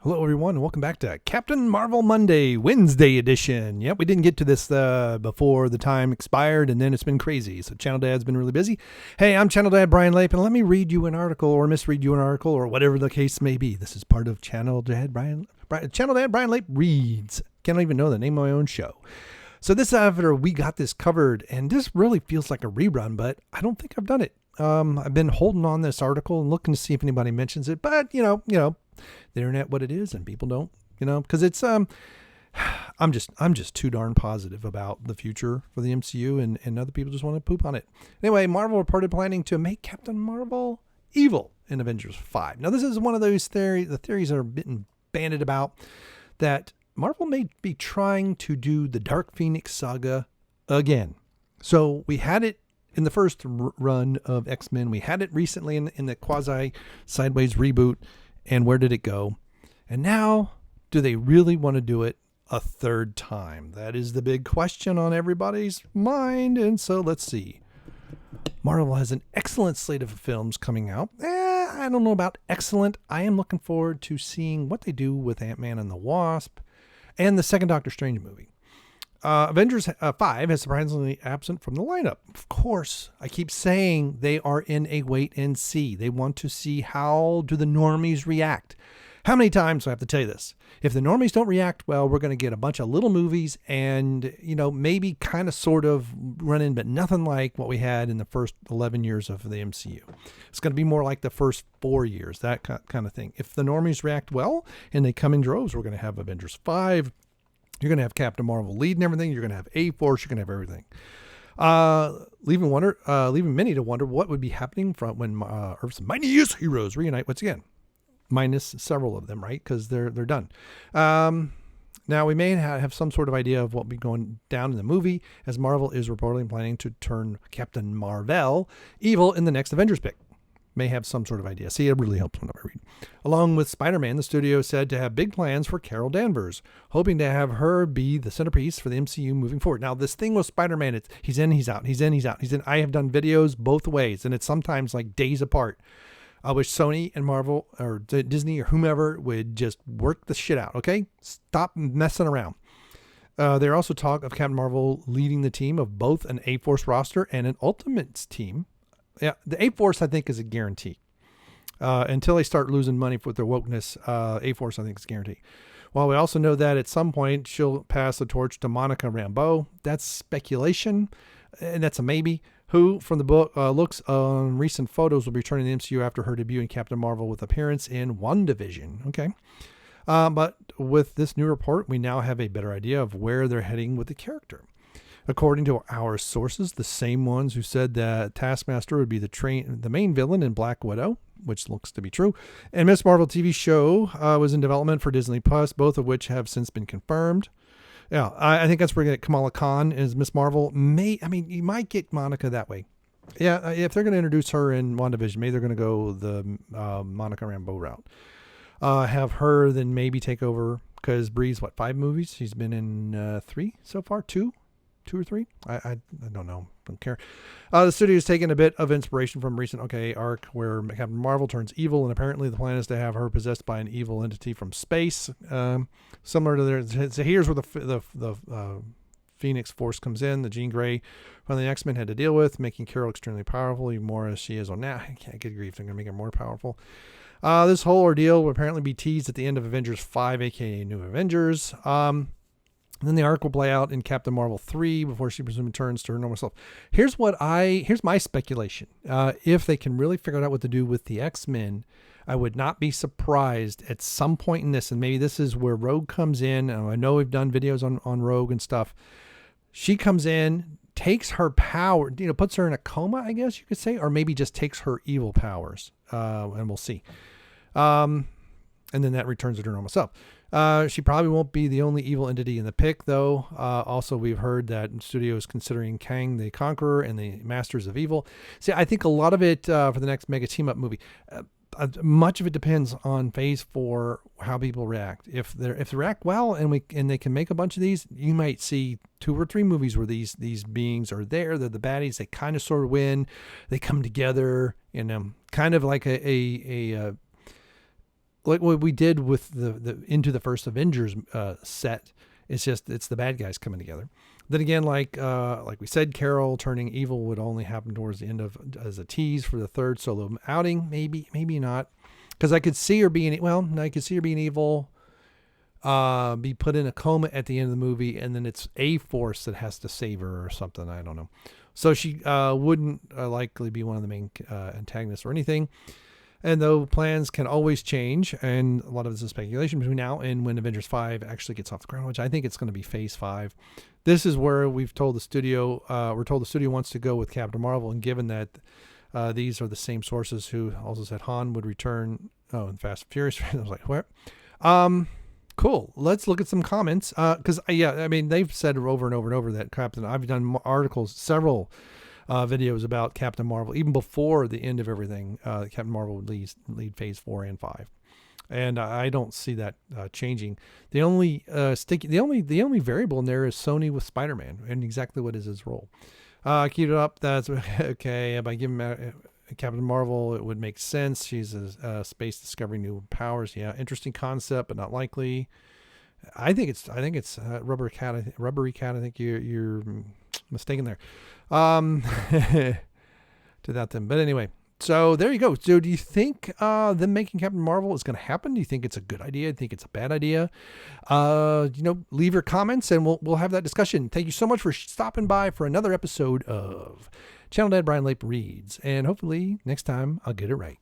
Hello, everyone, and welcome back to Captain Marvel Monday, Wednesday edition. Yep, we didn't get to this before the time expired, and then it's been crazy. So Channel Dad's been really busy. Hey, I'm Channel Dad Bryon Lape, and let me read you an article or misread you an article or whatever the case may be. This is part of Channel Dad Bryon Lape Reads. Can't even know the name of my own show. So this after we got this covered, and this really feels like a rerun, but I don't think I've done it. I've been holding on this article and looking to see if anybody mentions it, but you know, the internet what it is, and people don't, because it's I'm just too darn positive about the future for the MCU, and other people just want to poop on it. Anyway, Marvel reported planning to make Captain Marvel evil in Avengers 5. Now this is one of those the theories are been banded about that Marvel may be trying to do the Dark Phoenix saga again. So we had it in the first run of X-Men. We had it recently in the quasi sideways reboot. And where did it go? And now, do they really want to do it a third time? That is the big question on everybody's mind. And so let's see. Marvel has an excellent slate of films coming out. I don't know about excellent. I am looking forward to seeing what they do with Ant-Man and the Wasp and the second Doctor Strange movie. Avengers 5 is surprisingly absent from the lineup. Of course, I keep saying they are in a wait and see. They want to see how do the normies react. How many times do I have to tell you this? If the normies don't react well, we're going to get a bunch of little movies and, maybe kind of sort of run in, but nothing like what we had in the first 11 years of the MCU. It's going to be more like the first 4 years, that kind of thing. If the normies react well and they come in droves, we're going to have Avengers 5. You're going to have Captain Marvel leading everything. You're going to have A-Force. You're going to have everything. Leaving many to wonder what would be happening from when Earth's mightiest heroes reunite once again. Minus several of them, right? Because they're done. Now, we may have some sort of idea of what will be going down in the movie, as Marvel is reportedly planning to turn Captain Marvel evil in the next Avengers pick. May have some sort of idea. See, it really helps when I read. Along with Spider-Man, the studio said to have big plans for Carol Danvers, hoping to have her be the centerpiece for the MCU moving forward. Now, this thing with Spider-Man, he's in, he's out, he's in, he's out, he's in. I have done videos both ways, and it's sometimes like days apart. I wish Sony and Marvel or Disney or whomever would just work the shit out, okay? Stop messing around. There also talk of Captain Marvel leading the team of both an A-Force roster and an Ultimates team. Yeah, the A-Force, I think, is a guarantee. Until they start losing money with their wokeness, A-Force, I think, is a guarantee. While we also know that at some point she'll pass the torch to Monica Rambeau. That's speculation, and that's a maybe. Who, from the book, looks on recent photos, will be returning to the MCU after her debut in Captain Marvel with appearance in WandaVision. Okay. But with this new report, we now have a better idea of where they're heading with the character. According to our sources, the same ones who said that Taskmaster would be the main villain in Black Widow, which looks to be true, and Ms. Marvel TV show was in development for Disney Plus, both of which have since been confirmed. Yeah, I think that's where we get Kamala Khan as Ms. Marvel. You might get Monica that way. Yeah, if they're going to introduce her in WandaVision, maybe they're going to go the Monica Rambeau route. Have her then maybe take over, because Brie's, 5 movies? She's been in 3 so far, 2 or 3. I don't know. Don't care. The studio has taken a bit of inspiration from recent arc where Captain Marvel turns evil, and apparently the plan is to have her possessed by an evil entity from space. Similar to their. So here's where the Phoenix Force comes in. The Jean Grey from the X-Men had to deal with, making Carol extremely powerful, even more as she is on now. I can't get grief. They're going to make her more powerful. This whole ordeal will apparently be teased at the end of Avengers 5, aka New Avengers. Then the arc will play out in Captain Marvel 3 before she presumably turns to her normal self. Here's my speculation. If they can really figure out what to do with the X-Men, I would not be surprised at some point in this, and maybe this is where Rogue comes in. I know we've done videos on Rogue and stuff. She comes in, takes her power, puts her in a coma, I guess you could say, or maybe just takes her evil powers, and we'll see. And then that returns her to her normal self. She probably won't be the only evil entity in the pick, though. Also, we've heard that the studio is considering Kang the Conqueror and the Masters of Evil. See, I think a lot of it for the next mega team-up movie, much of it depends on Phase 4, how people react. If they react well and they can make a bunch of these, you might see 2 or 3 movies where these beings are there. They're the baddies. They kind of sort of win. They come together, kind of like a like what we did with the into the first Avengers set. It's the bad guys coming together. Then again, like we said, Carol turning evil would only happen towards the end of as a tease for the third solo outing. Maybe not, because I could see her being evil. Be put in a coma at the end of the movie, and then it's a force that has to save her or something. I don't know. So she wouldn't likely be one of the main antagonists or anything. And though plans can always change, and a lot of this is speculation between now and when Avengers 5 actually gets off the ground, which I think it's going to be Phase 5. This is where we're told the studio wants to go with Captain Marvel, and given that these are the same sources who also said Han would return in Fast and Furious, I was like, where? Cool. Let's look at some comments. Because, they've said over and over and over that I've done articles, several videos about Captain Marvel, even before the end of everything. Captain Marvel would lead Phase 4 and 5. And I don't see that changing. The only the only variable in there is Sony with Spider-Man and exactly what is his role. Keep it up. That's okay. By giving Captain Marvel, it would make sense. She's a space discovering new powers. Yeah, interesting concept, but not likely. I think it's Rubbery Cat. I think you're mistaken there. To that then, but anyway. So there you go. So do you think them making Captain Marvel is going to happen? Do you think it's a good idea? Do you think it's a bad idea? Leave your comments and we'll have that discussion. Thank you so much for stopping by for another episode of Channel Dad Bryon Lape Reads. And hopefully next time I'll get it right.